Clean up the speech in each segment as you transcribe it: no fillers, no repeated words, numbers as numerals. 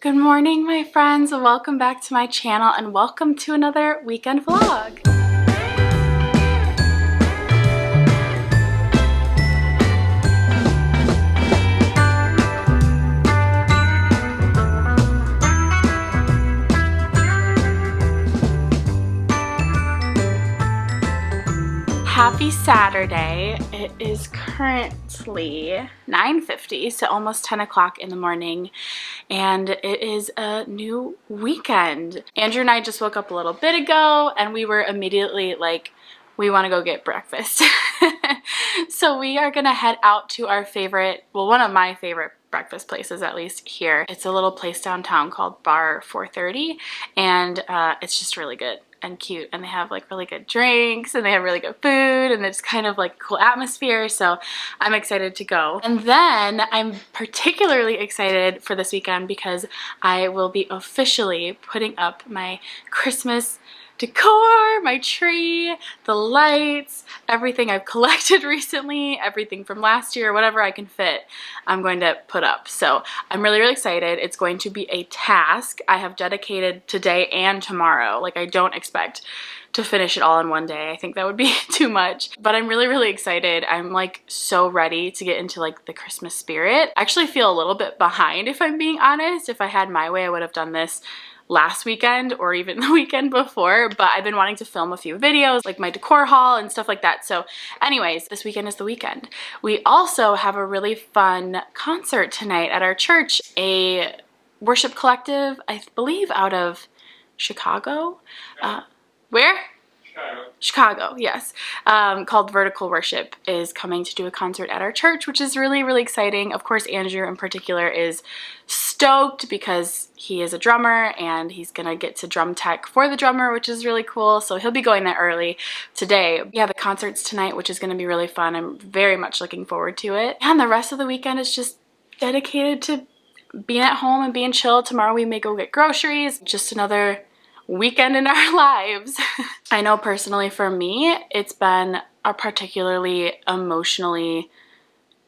Good morning, my friends. Welcome back to my channel and welcome to another weekend vlog. Happy Saturday. It is currently 9:50, so almost 10 o'clock in the morning, and it is a new weekend. Andrew and I just woke up a little bit ago and we were immediately like, we want to go get breakfast. So we are gonna head out to our favorite, well, one of my favorite breakfast places, at least here. It's a little place downtown called Bar 430, and it's just really good and cute, and they have like really good drinks and they have really good food, and it's kind of like a cool atmosphere, so I'm excited to go. And then I'm particularly excited for this weekend because I will be officially putting up my Christmas decor, my tree, the lights, everything I've collected recently, everything from last year, whatever I can fit, I'm going to put up. So I'm really, really excited. It's going to be a task I have dedicated today and tomorrow. Like, I don't expect to finish it all in one day. I think that would be too much, but I'm really, really excited. I'm like so ready to get into like the Christmas spirit. I actually feel a little bit behind, if I'm being honest. If I had my way, I would have done this last weekend or even the weekend before, but I've been wanting to film a few videos, like my decor haul and stuff like that. So anyways, this weekend is the weekend. We also have a really fun concert tonight at our church, a worship collective, I believe out of Chicago. Where? Chicago, yes. Called Vertical Worship is coming to do a concert at our church, which is really, really exciting. Of course, Andrew in particular is stoked because he is a drummer and he's gonna get to drum tech for the drummer, which is really cool. So he'll be going there early today. Yeah, the concert's tonight, which is gonna be really fun. I'm very much looking forward to it. And the rest of the weekend is just dedicated to being at home and being chill. Tomorrow we may go get groceries. Just another weekend in our lives. I know personally for me, it's been a particularly emotionally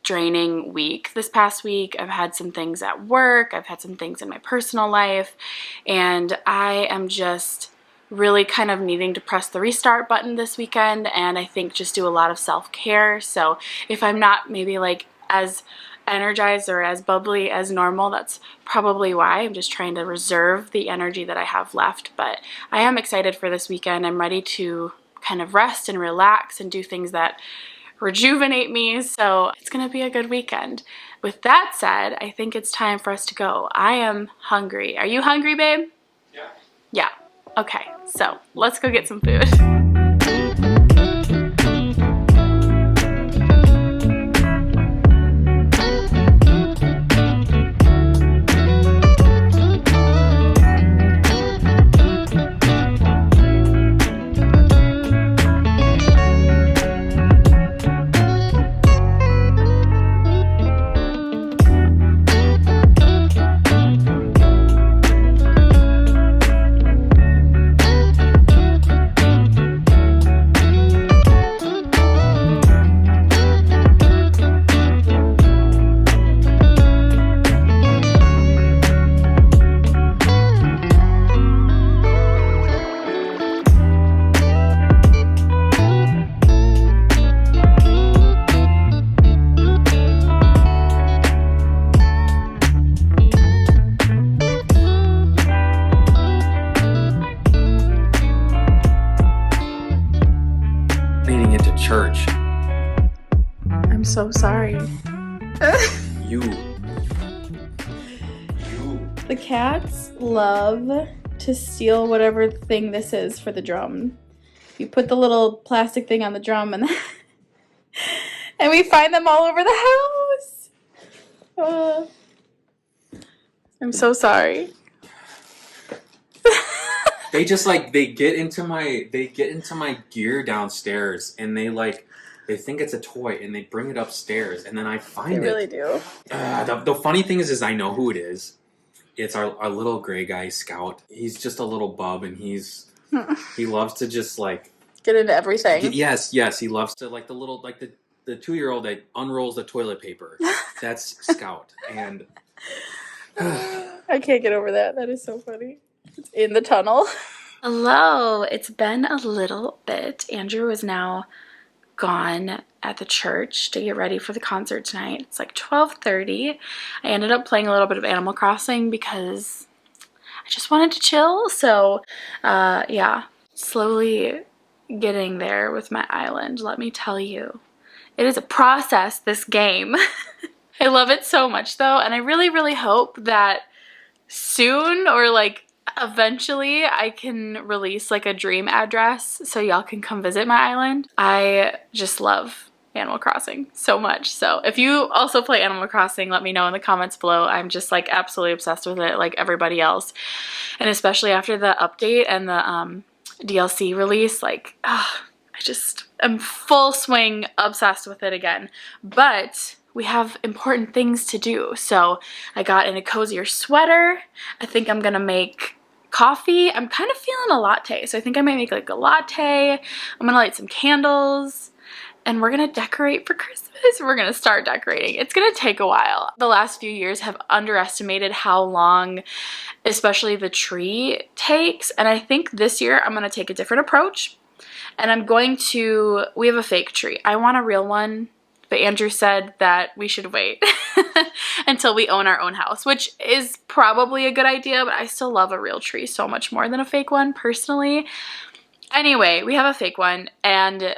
draining week this past week. I've had some things at work, I've had some things in my personal life, and I am just really kind of needing to press the restart button this weekend, and I think just do a lot of self-care. So if I'm not maybe like as energized or as bubbly as normal, that's probably why. I'm just trying to reserve the energy that I have left, but I am excited for this weekend. I'm ready to kind of rest and relax and do things that rejuvenate me, so it's gonna be a good weekend. With that said, I think it's time for us to go. I am hungry. Are you hungry, babe? Yeah. Yeah. Okay, so let's go get some food. Church. I'm so sorry. You. The cats love to steal whatever thing this is for the drum. You put the little plastic thing on the drum and and we find them all over the house. I'm so sorry. They just like they get into my gear downstairs, and they think it's a toy, and they bring it upstairs, and then I find it. They really do. The funny thing is I know who it is. It's our little gray guy, Scout. He's just a little bub, and he loves to just like get into everything. Yes, he loves to like the 2-year-old that unrolls the toilet paper. That's Scout, and I can't get over that. That is so funny. It's in the tunnel. Hello. It's been a little bit. Andrew is now gone at the church to get ready for the concert tonight. It's like 12:30. I ended up playing a little bit of Animal Crossing because I just wanted to chill. So, yeah, slowly getting there with my island, let me tell you. It is a process, this game. I love it so much though, and I really, really hope that soon or like eventually I can release like a dream address so y'all can come visit my island. I just love Animal Crossing so much. So if you also play Animal Crossing, let me know in the comments below. I'm just like absolutely obsessed with it like everybody else. And especially after the update and the DLC release, like, I just am full swing obsessed with it again. But we have important things to do. So I got in a cozier sweater. I think I'm gonna make coffee. I'm kind of feeling a latte. So I think I might make like a latte. I'm gonna light some candles and we're gonna decorate for Christmas. We're gonna start decorating. It's gonna take a while. The last few years have underestimated how long especially the tree takes. And I think this year I'm gonna take a different approach. And I'm going to, we have a fake tree. I want a real one. But Andrew said that we should wait until we own our own house, which is probably a good idea, but I still love a real tree so much more than a fake one, personally. Anyway, we have a fake one, and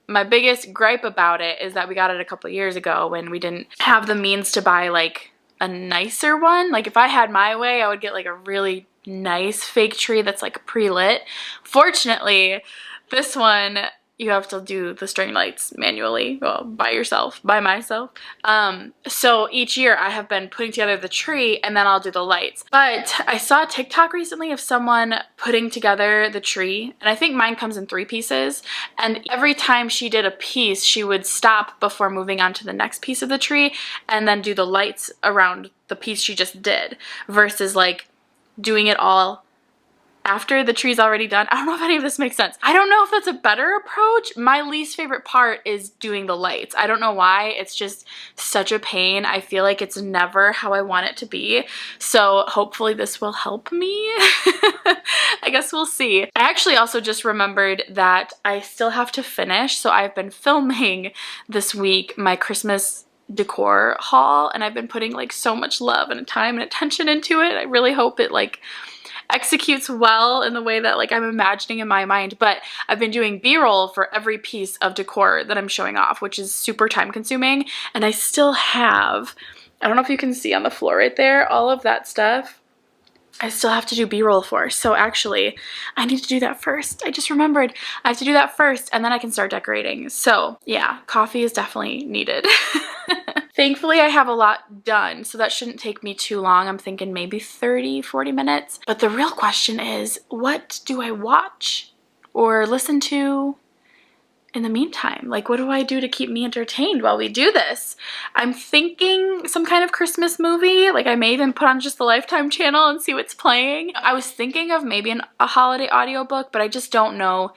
my biggest gripe about it is that we got it a couple of years ago when we didn't have the means to buy, like, a nicer one. Like, if I had my way, I would get, like, a really nice fake tree that's, like, pre-lit. Fortunately, this one, you have to do the string lights manually, well, by myself. So each year I have been putting together the tree and then I'll do the lights. But I saw a TikTok recently of someone putting together the tree, and I think mine comes in 3 pieces. And every time she did a piece, she would stop before moving on to the next piece of the tree and then do the lights around the piece she just did, versus like doing it all after the tree's already done. I don't know if any of this makes sense. I don't know if that's a better approach. My least favorite part is doing the lights. I don't know why. It's just such a pain. I feel like it's never how I want it to be. So hopefully this will help me. I guess we'll see. I actually also just remembered that I still have to finish. So I've been filming this week my Christmas decor haul, and I've been putting like so much love and time and attention into it. I really hope it like executes well in the way that like I'm imagining in my mind. But I've been doing B-roll for every piece of decor that I'm showing off, which is super time consuming. And I still have, I don't know if you can see on the floor right there, all of that stuff I still have to do B-roll for. So actually I need to do that first. I just remembered I have to do that first and then I can start decorating. So yeah, coffee is definitely needed. Thankfully, I have a lot done, so that shouldn't take me too long. I'm thinking maybe 30, 40 minutes. But the real question is, what do I watch or listen to in the meantime? Like, what do I do to keep me entertained while we do this? I'm thinking some kind of Christmas movie. Like, I may even put on just the Lifetime channel and see what's playing. I was thinking of maybe a holiday audiobook, but I just don't know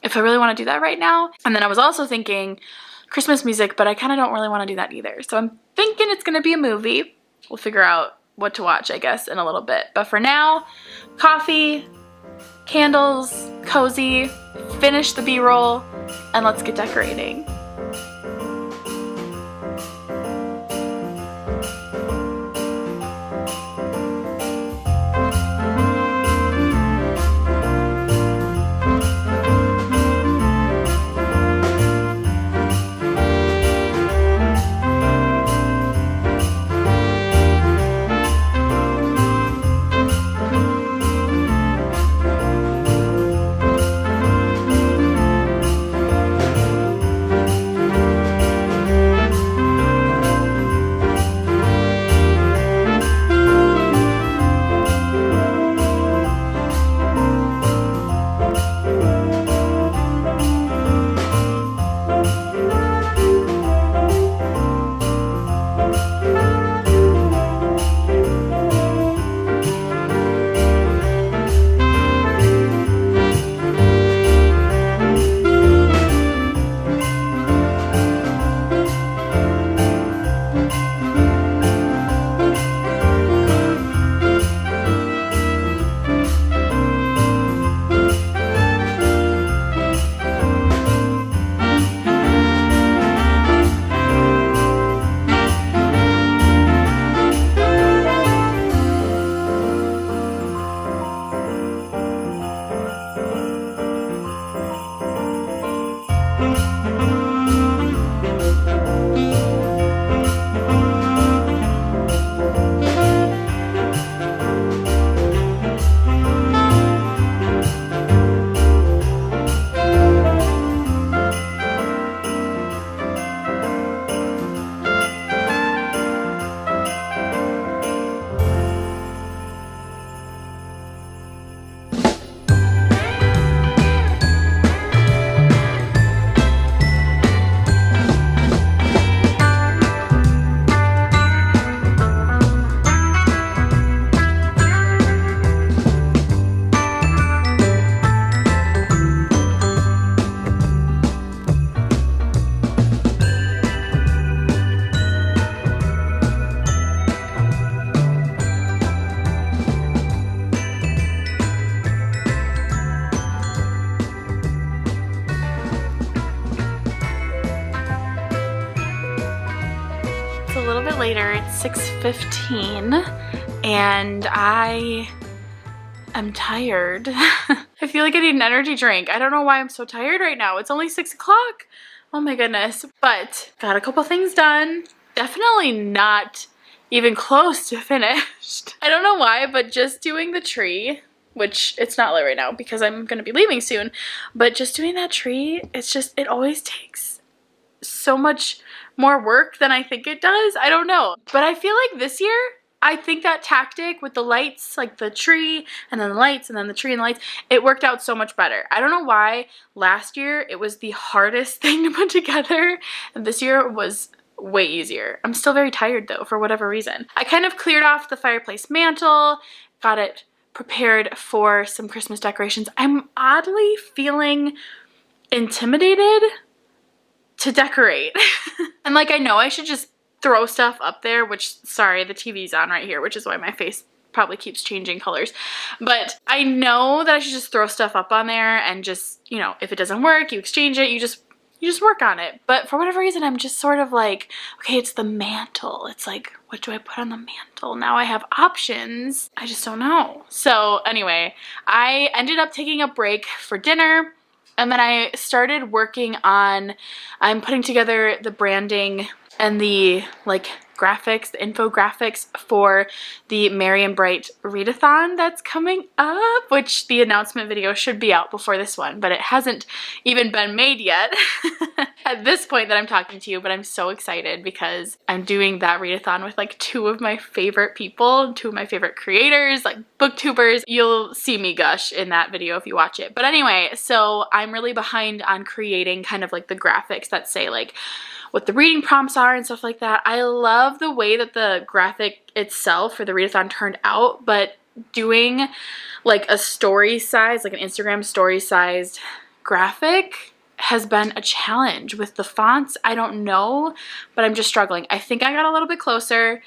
if I really want to do that right now. And then I was also thinking Christmas music, but I kind of don't really want to do that either. So I'm thinking it's going to be a movie. We'll figure out what to watch, I guess, in a little bit. But for now, coffee, candles, cozy, finish the B-roll, and let's get decorating. later. It's 6:15 and I am tired. I feel like I need an energy drink. I don't know why I'm so tired right now. It's only 6 o'clock. Oh my goodness. But got a couple things done. Definitely not even close to finished. I don't know why, but just doing the tree, which it's not lit right now because I'm gonna be leaving soon, but just doing that tree, it always takes so much more work than I think it does. I don't know. But I feel like this year, I think that tactic with the lights, like the tree and then the lights and then the tree and the lights, it worked out so much better. I don't know why last year it was the hardest thing to put together and this year was way easier. I'm still very tired though, for whatever reason. I kind of cleared off the fireplace mantle, got it prepared for some Christmas decorations. I'm oddly feeling intimidated to decorate. And like, I know I should just throw stuff up there, which, sorry, the TV's on right here, which is why my face probably keeps changing colors. But I know that I should just throw stuff up on there and just, you know, if it doesn't work, you exchange it, you just work on it. But for whatever reason, I'm just sort of like, okay, it's the mantle. It's like, what do I put on the mantle? Now I have options. I just don't know. So anyway, I ended up taking a break for dinner. And then I started working on, I'm putting together the branding and the like graphics, the infographics for the Merry and Bright readathon that's coming up, which the announcement video should be out before this one, but it hasn't even been made yet at this point that I'm talking to you. But I'm so excited because I'm doing that readathon with like two of my favorite people, two of my favorite creators, like booktubers. You'll see me gush in that video if you watch it. But anyway, so I'm really behind on creating kind of like the graphics that say like what the reading prompts are and stuff like that. I love the way that the graphic itself for the readathon turned out, but doing like a story size, like an Instagram story sized graphic has been a challenge with the fonts. I don't know, but I'm just struggling. I think I got a little bit closer,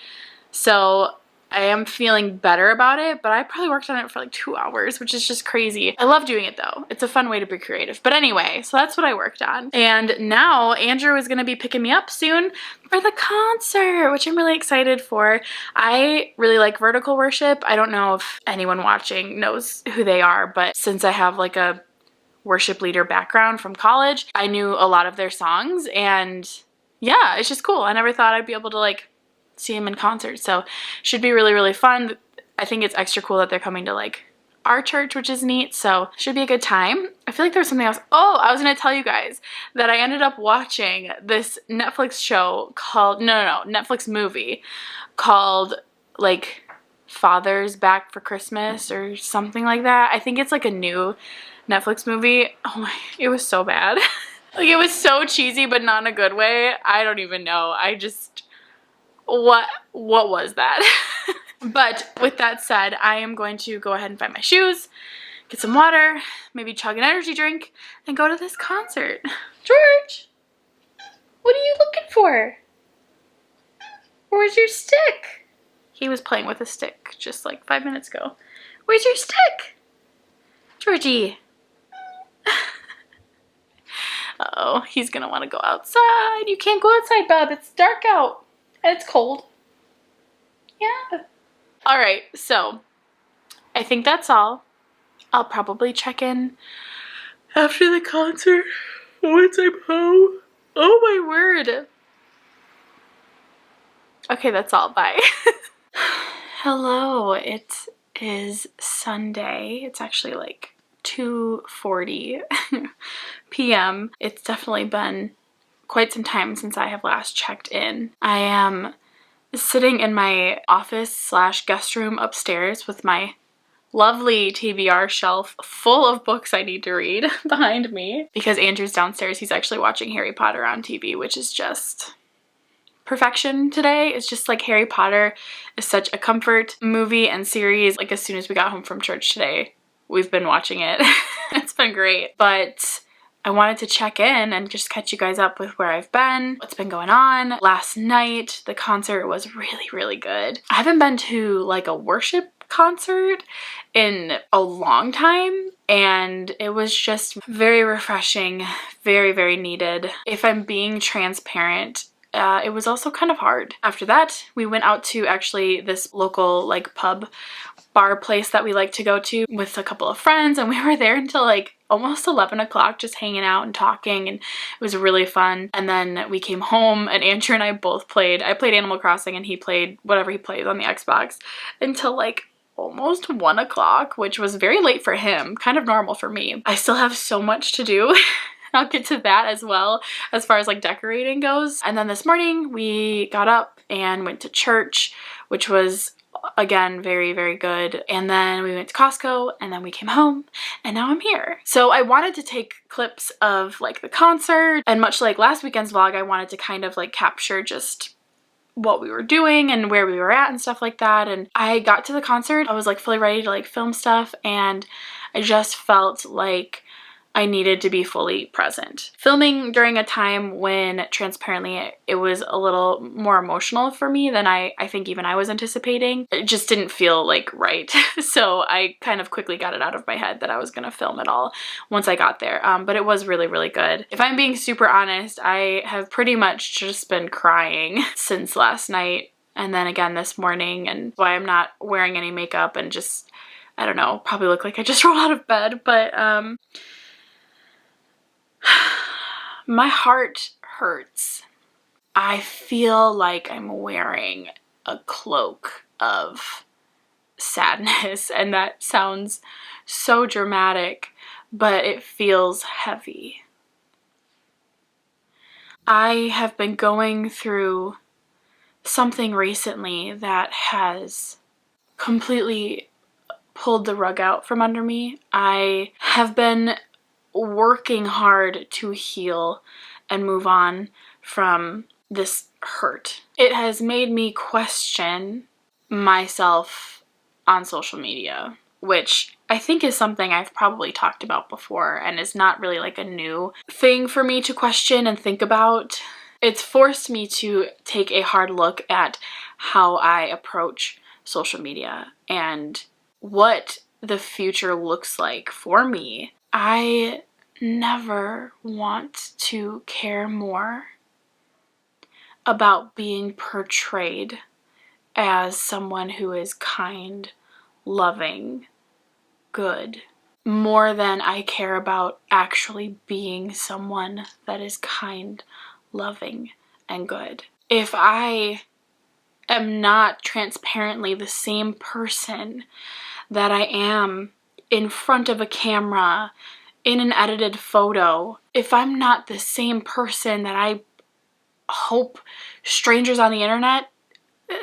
so I am feeling better about it, but I probably worked on it for like 2 hours, which is just crazy. I love doing it though. It's a fun way to be creative. But anyway, so that's what I worked on. And now Andrew is gonna be picking me up soon for the concert, which I'm really excited for. I really like Vertical Worship. I don't know if anyone watching knows who they are, but since I have like a worship leader background from college, I knew a lot of their songs, and yeah, it's just cool. I never thought I'd be able to like see him in concert, so should be really, really fun. I think it's extra cool that they're coming to like our church, which is neat, so should be a good time. I feel like there was something else. Oh, I was gonna tell you guys that I ended up watching this Netflix show called, no, Netflix movie called like Father's Back for Christmas or something like that. I think it's like a new Netflix movie. Oh my, it was so bad. Like, it was so cheesy, but not in a good way. I don't even know. I just, what was that? But with that said, I am going to go ahead and find my shoes, get some water, maybe chug an energy drink, and go to this concert. George, what are you looking for? Where's your stick? He was playing with a stick just like 5 minutes ago. Where's your stick? Georgie. Uh-oh, he's gonna want to go outside. You can't go outside, bub. It's dark out. And it's cold. Yeah. Alright, so I think that's all. I'll probably check in after the concert once I'm home. Oh my word. Okay, that's all. Bye. Hello. It is Sunday. It's actually like 2:40 p.m. It's definitely been quite some time since I have last checked in. I am sitting in my office slash guest room upstairs with my lovely TBR shelf full of books I need to read behind me because Andrew's downstairs. He's actually watching Harry Potter on TV, which is just perfection today. It's just like Harry Potter is such a comfort movie and series. Like as soon as we got home from church today, we've been watching it. It's been great. But I wanted to check in and just catch you guys up with where I've been, what's been going on. Last night, the concert was really, really good. I haven't been to like a worship concert in a long time, and it was just very refreshing, very, very needed. If I'm being transparent, it was also kind of hard. After that, we went out to actually this local like pub bar place that we like to go to with a couple of friends, and we were there until like almost 11 o'clock just hanging out and talking, and it was really fun. And then we came home and Andrew and I both played. I played Animal Crossing and he played whatever he plays on the Xbox until like almost 1 o'clock, which was very late for him, kind of normal for me. I still have so much to do. I'll get to that as well as far as like decorating goes. And then this morning we got up and went to church, which was again very, very good. And then we went to Costco, and then we came home, and now I'm here. So I wanted to take clips of like the concert, and much like last weekend's vlog, I wanted to kind of like capture just what we were doing and where we were at and stuff like that. And I got to the concert, I was like fully ready to like film stuff, and I just felt like I needed to be fully present. Filming during a time when transparently it was a little more emotional for me than I think even I was anticipating. It just didn't feel like right. So I kind of quickly got it out of my head that I was gonna film it all once I got there. But it was really, really good. If I'm being super honest, I have pretty much just been crying since last night and then again this morning, and why I'm not wearing any makeup and just, I don't know, probably look like I just rolled out of bed, but my heart hurts. I feel like I'm wearing a cloak of sadness, and that sounds so dramatic, but it feels heavy. I have been going through something recently that has completely pulled the rug out from under me. I have been working hard to heal and move on from this hurt. It has made me question myself on social media, which I think is something I've probably talked about before and is not really like a new thing for me to question and think about. It's forced me to take a hard look at how I approach social media and what the future looks like for me. I never want to care more about being portrayed as someone who is kind, loving, good, more than I care about actually being someone that is kind, loving, and good. If I am not transparently the same person that I am in front of a camera, in an edited photo, if I'm not the same person that I hope strangers on the internet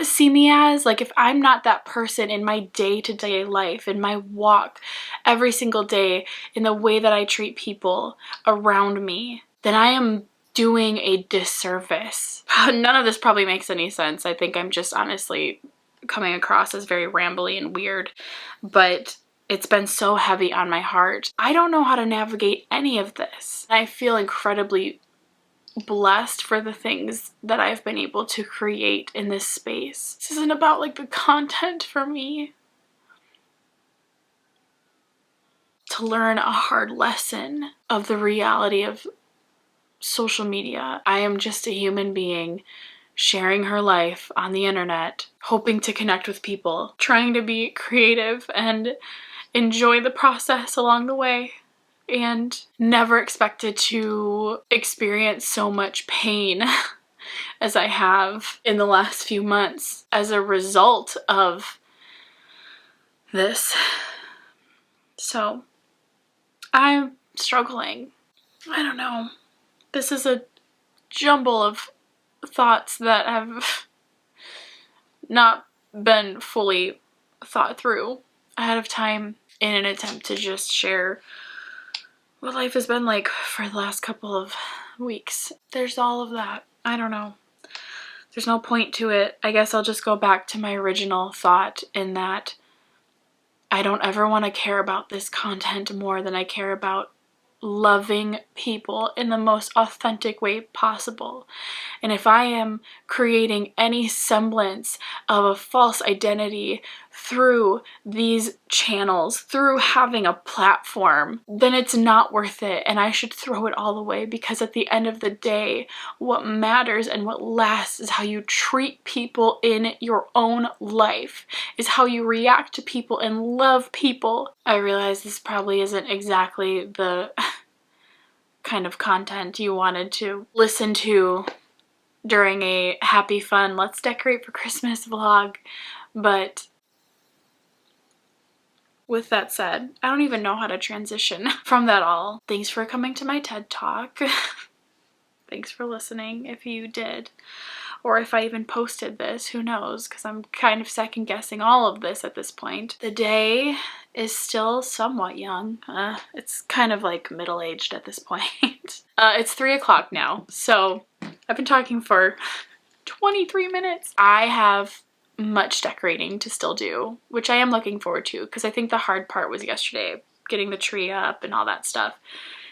see me as, like if I'm not that person in my day-to-day life, in my walk every single day, in the way that I treat people around me, then I am doing a disservice. None of this probably makes any sense. I think I'm just honestly coming across as very rambly and weird, but it's been so heavy on my heart. I don't know how to navigate any of this. I feel incredibly blessed for the things that I've been able to create in this space. This isn't about like the content for me. To learn a hard lesson of the reality of social media. I am just a human being sharing her life on the internet, hoping to connect with people, trying to be creative and enjoy the process along the way, and never expected to experience so much pain as I have in the last few months as a result of this. So I'm struggling. I don't know. This is a jumble of thoughts that have not been fully thought through ahead of time in an attempt to just share what life has been like for the last couple of weeks. There's all of that. I don't know. There's no point to it. I guess I'll just go back to my original thought in that I don't ever want to care about this content more than I care about loving people in the most authentic way possible. And if I am creating any semblance of a false identity through these channels, through having a platform, then it's not worth it, and I should throw it all away, because at the end of the day, what matters and what lasts is how you treat people in your own life, is how you react to people and love people. I realize this probably isn't exactly the kind of content you wanted to listen to during a happy, fun, let's decorate for Christmas vlog, but with that said, I don't even know how to transition from that all. Thanks for coming to my TED Talk. Thanks for listening if you did, or if I even posted this, who knows, because I'm kind of second guessing all of this at this point. The day is still somewhat young. It's kind of like middle-aged at this point. It's 3 o'clock now, so I've been talking for 23 minutes. I have much decorating to still do, which I am looking forward to, because I think the hard part was yesterday, getting the tree up and all that stuff.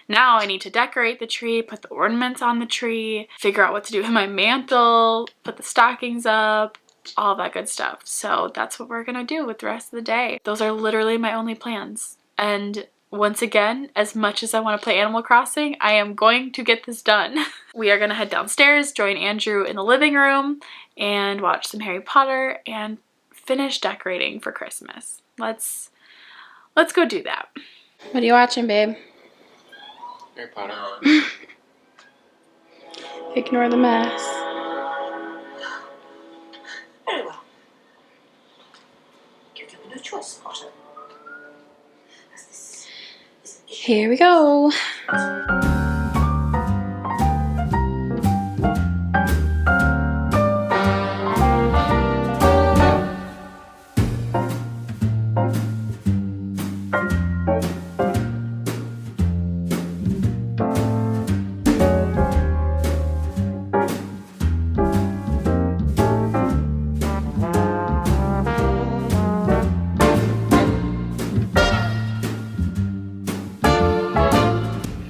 Now I need to decorate the tree, put the ornaments on the tree, figure out what to do with my mantle, put the stockings up, all that good stuff. So that's what we're gonna do with the rest of the day. Those are literally my only plans. And once again, as much as I want to play Animal Crossing, I am going to get this done. We are gonna head downstairs, join Andrew in the living room, and watch some Harry Potter and finish decorating for Christmas. Let's go do that. What are you watching, babe? Harry Potter. Ignore the mess. Very well. Give them no choice, Potter. As this is an issue. Here we go.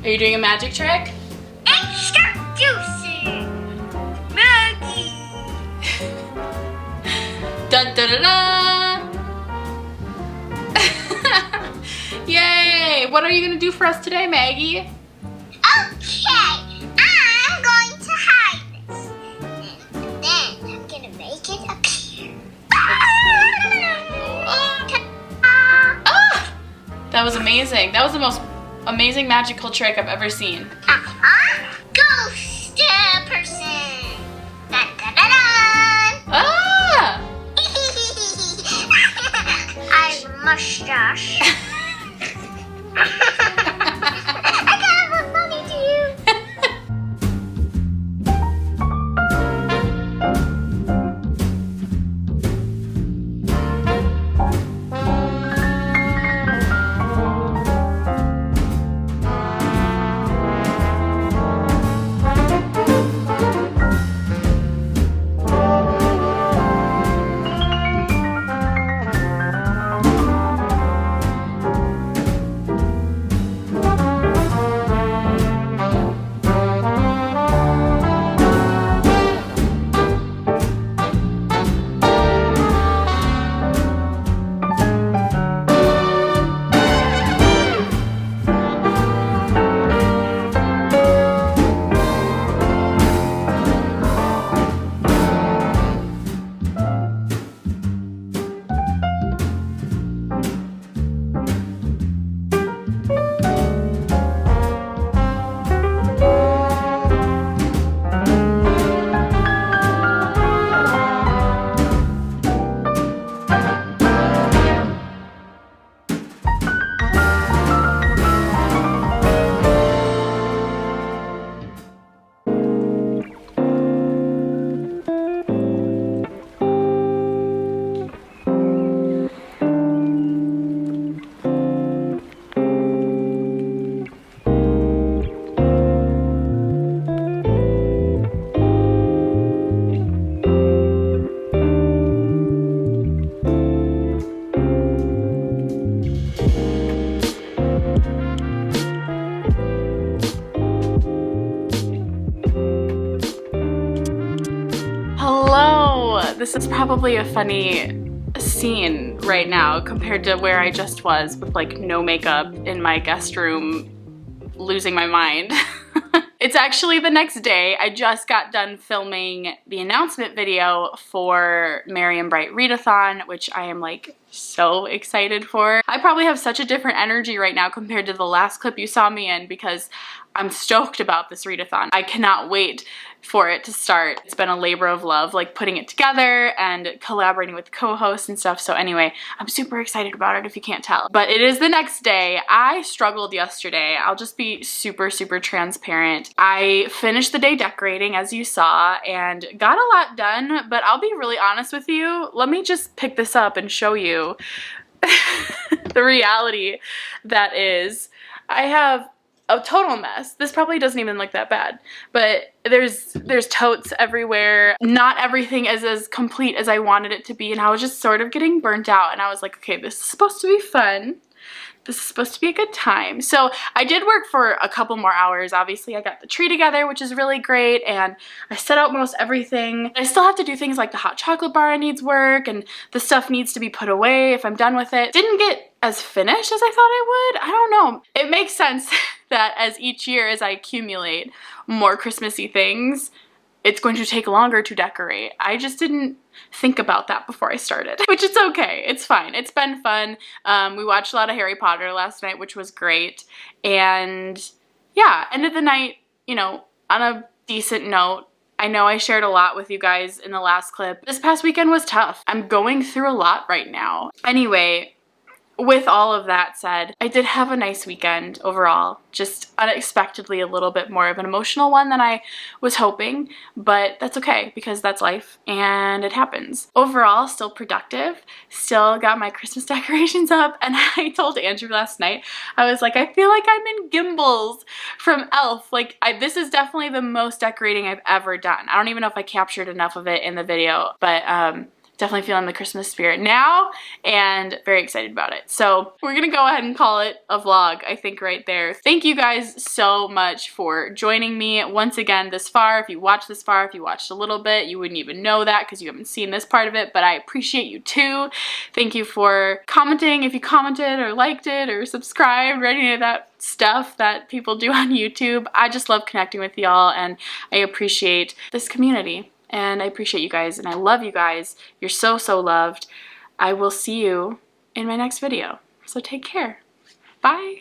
Are you doing a magic trick? Introducing Maggie. Dun dun dun dun! Yay! What are you gonna do for us today, Maggie? Okay, I'm going to hide this. And then I'm gonna make it appear. Ah! That was amazing. That was the most amazing magical trick I've ever seen. Ghost person. Dun, dun, dun, dun. Ah! I have a mustache. I gotta look funny to you. This is probably a funny scene right now compared to where I just was with like no makeup in my guest room, losing my mind. It's actually the next day. I just got done filming the announcement video for Merry & Bright Readathon, which I am like so excited for. I probably have such a different energy right now compared to the last clip you saw me in because I'm stoked about this readathon. I cannot wait for it to start. It's been a labor of love, like putting it together and collaborating with co-hosts and stuff. So anyway, I'm super excited about it if you can't tell. But it is the next day. I struggled yesterday. I'll just be super, super transparent. I finished the day decorating, as you saw, and got a lot done, but I'll be really honest with you. Let me just pick this up and show you the reality that is. I have a total mess. This probably doesn't even look that bad, but there's totes everywhere. Not everything is as complete as I wanted it to be, and I was just sort of getting burnt out, and I was like, okay, this is supposed to be fun. This is supposed to be a good time. So I did work for a couple more hours. Obviously, I got the tree together, which is really great, and I set out most everything. I still have to do things like the hot chocolate bar needs work, and the stuff needs to be put away if I'm done with it. Didn't get as finished as I thought I would. I don't know. It makes sense that as each year, as I accumulate more Christmassy things, it's going to take longer to decorate. I just didn't think about that before I started, which is okay. It's fine. It's been fun. We watched a lot of Harry Potter last night, which was great. And yeah, ended the night, you know, on a decent note. I know I shared a lot with you guys in the last clip. This past weekend was tough. I'm going through a lot right now. Anyway, with all of that said, I did have a nice weekend overall, just unexpectedly a little bit more of an emotional one than I was hoping, but that's okay because that's life and it happens. Overall, still productive, still got my Christmas decorations up, and I told Andrew last night, I was like, I feel like I'm in Gimbals from Elf. Like, this is definitely the most decorating I've ever done. I don't even know if I captured enough of it in the video, but definitely feeling the Christmas spirit now and very excited about it. So we're gonna go ahead and call it a vlog, I think, right there. Thank you guys so much for joining me once again this far. If you watched this far, if you watched a little bit, you wouldn't even know that because you haven't seen this part of it, but I appreciate you too. Thank you for commenting if you commented or liked it or subscribed or any of that stuff that people do on YouTube. I just love connecting with y'all and I appreciate this community. And I appreciate you guys, and I love you guys. You're so, so loved. I will see you in my next video. So take care. Bye.